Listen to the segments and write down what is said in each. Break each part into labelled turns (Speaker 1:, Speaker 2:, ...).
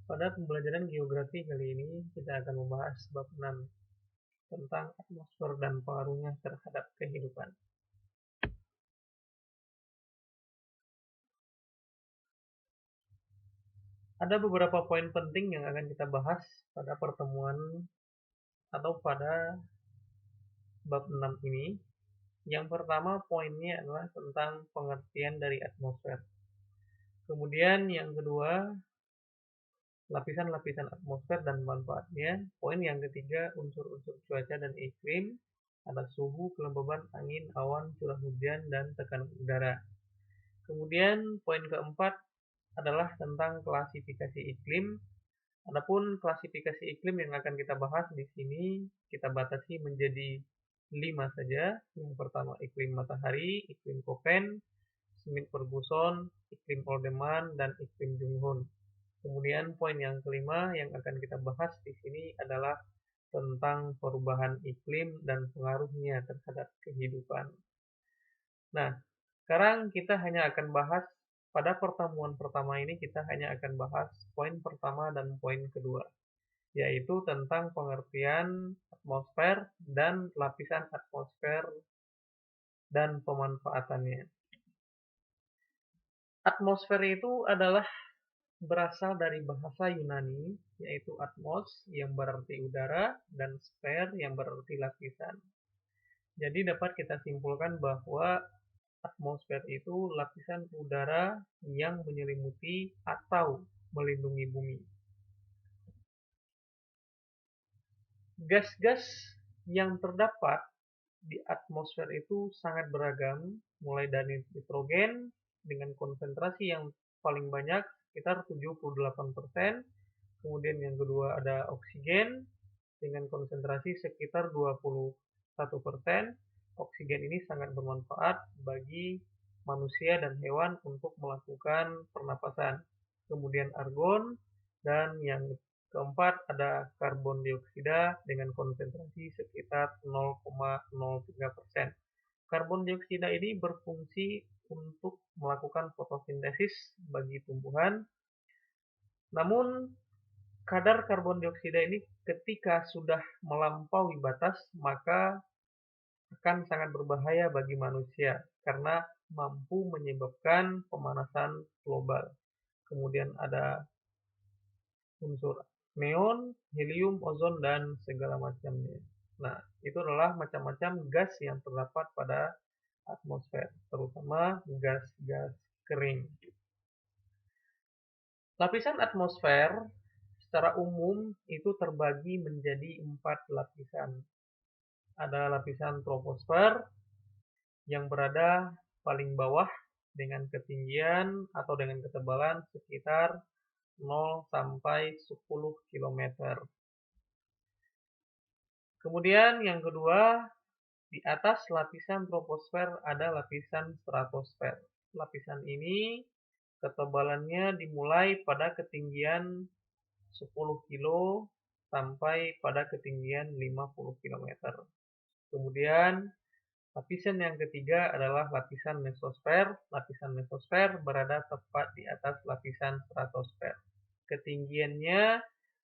Speaker 1: Pada pembelajaran geografi kali ini, kita akan membahas bab 6 tentang atmosfer dan pengaruhnya terhadap kehidupan. Ada beberapa poin penting yang akan kita bahas pada pertemuan atau pada bab 6 ini. Yang pertama poinnya adalah tentang pengertian dari atmosfer. Kemudian yang kedua, lapisan-lapisan atmosfer dan manfaatnya. Poin yang ketiga, unsur-unsur cuaca dan iklim. Ada suhu, kelembaban, angin, awan, curah hujan, dan tekanan udara. Kemudian poin keempat adalah tentang klasifikasi iklim. Adapun klasifikasi iklim yang akan kita bahas di sini kita batasi menjadi 5 saja. Yang pertama iklim matahari, iklim Köppen, Schmidt-Ferguson, iklim Oldeman, dan iklim Junghun. Kemudian poin yang kelima yang akan kita bahas di sini adalah tentang perubahan iklim dan pengaruhnya terhadap kehidupan. Nah, sekarang kita hanya akan bahas pada pertemuan pertama ini kita hanya akan bahas poin pertama dan poin kedua, yaitu tentang pengertian atmosfer dan lapisan atmosfer dan pemanfaatannya. Atmosfer itu adalah berasal dari bahasa Yunani, yaitu atmos yang berarti udara dan sfer yang berarti lapisan. Jadi dapat kita simpulkan bahwa atmosfer itu lapisan udara yang menyelimuti atau melindungi bumi. Gas-gas yang terdapat di atmosfer itu sangat beragam, mulai dari nitrogen dengan konsentrasi yang paling banyak sekitar 78%, kemudian yang kedua ada oksigen dengan konsentrasi sekitar 21%. Oksigen ini sangat bermanfaat bagi manusia dan hewan untuk melakukan pernapasan. Kemudian argon, dan yang keempat ada karbon dioksida dengan konsentrasi sekitar 0,03%. Karbon dioksida ini berfungsi untuk melakukan fotosintesis bagi tumbuhan. Namun kadar karbon dioksida ini ketika sudah melampaui batas maka akan sangat berbahaya bagi manusia karena mampu menyebabkan pemanasan global. Kemudian ada unsur neon, helium, ozon, dan segala macamnya. Nah, itu adalah macam-macam gas yang terdapat pada atmosfer, terutama gas-gas kering. Lapisan atmosfer secara umum itu terbagi menjadi 4 lapisan. Ada lapisan troposfer yang berada paling bawah dengan ketinggian atau dengan ketebalan sekitar 0 sampai 10 km. Kemudian yang kedua, di atas lapisan troposfer ada lapisan stratosfer. Lapisan ini ketebalannya dimulai pada ketinggian 10 kilo sampai pada ketinggian 50 km. Kemudian lapisan yang ketiga adalah lapisan mesosfer. Lapisan mesosfer berada tepat di atas lapisan stratosfer. Ketinggiannya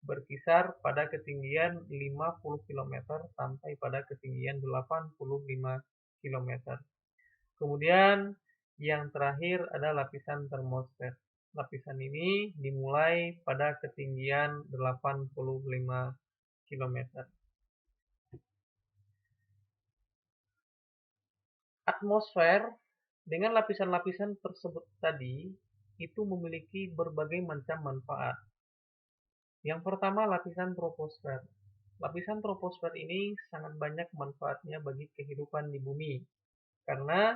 Speaker 1: berkisar pada ketinggian 50 km sampai pada ketinggian 85 km. Kemudian yang terakhir ada lapisan termosfer. Lapisan ini dimulai pada ketinggian 85 km. Atmosfer dengan lapisan-lapisan tersebut tadi itu memiliki berbagai macam manfaat. Yang pertama, lapisan troposfer. Lapisan troposfer ini sangat banyak manfaatnya bagi kehidupan di bumi. Karena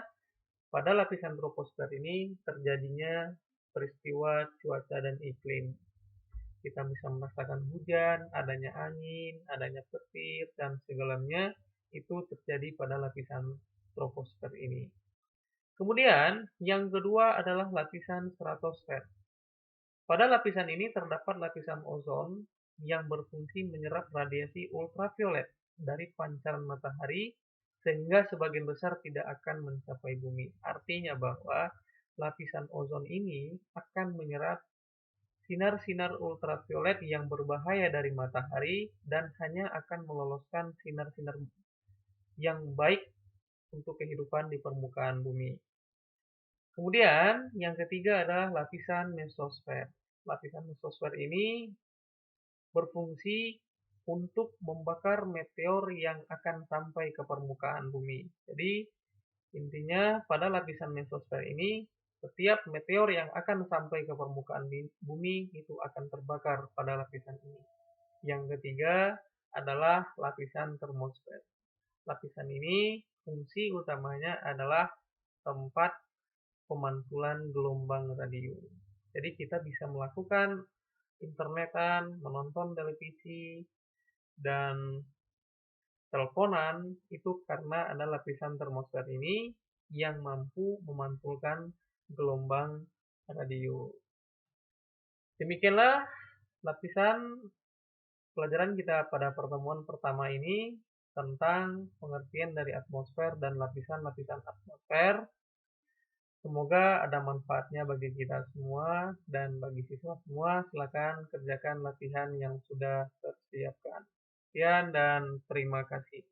Speaker 1: pada lapisan troposfer ini terjadinya peristiwa cuaca dan iklim. Kita bisa merasakan hujan, adanya angin, adanya petir, dan segalanya itu terjadi pada lapisan troposfer ini. Kemudian, yang kedua adalah lapisan stratosfer. Pada lapisan ini terdapat lapisan ozon yang berfungsi menyerap radiasi ultraviolet dari pancaran matahari sehingga sebagian besar tidak akan mencapai bumi. Artinya bahwa lapisan ozon ini akan menyerap sinar-sinar ultraviolet yang berbahaya dari matahari dan hanya akan meloloskan sinar-sinar yang baik untuk kehidupan di permukaan bumi. Kemudian yang ketiga adalah lapisan mesosfer. Lapisan mesosfer ini berfungsi untuk membakar meteor yang akan sampai ke permukaan bumi. Jadi intinya pada lapisan mesosfer ini setiap meteor yang akan sampai ke permukaan bumi itu akan terbakar pada lapisan ini. Yang ketiga adalah lapisan termosfer. Lapisan ini fungsi utamanya adalah tempat pemantulan gelombang radio. Jadi kita bisa melakukan internetan, menonton televisi, dan teleponan itu karena ada lapisan termosfer ini yang mampu memantulkan gelombang radio. Demikianlah lapisan pelajaran kita pada pertemuan pertama ini tentang pengertian dari atmosfer dan lapisan-lapisan atmosfer. Semoga ada manfaatnya bagi kita semua dan bagi siswa semua. Silakan kerjakan latihan yang sudah tersiapkan. Sekian dan terima kasih.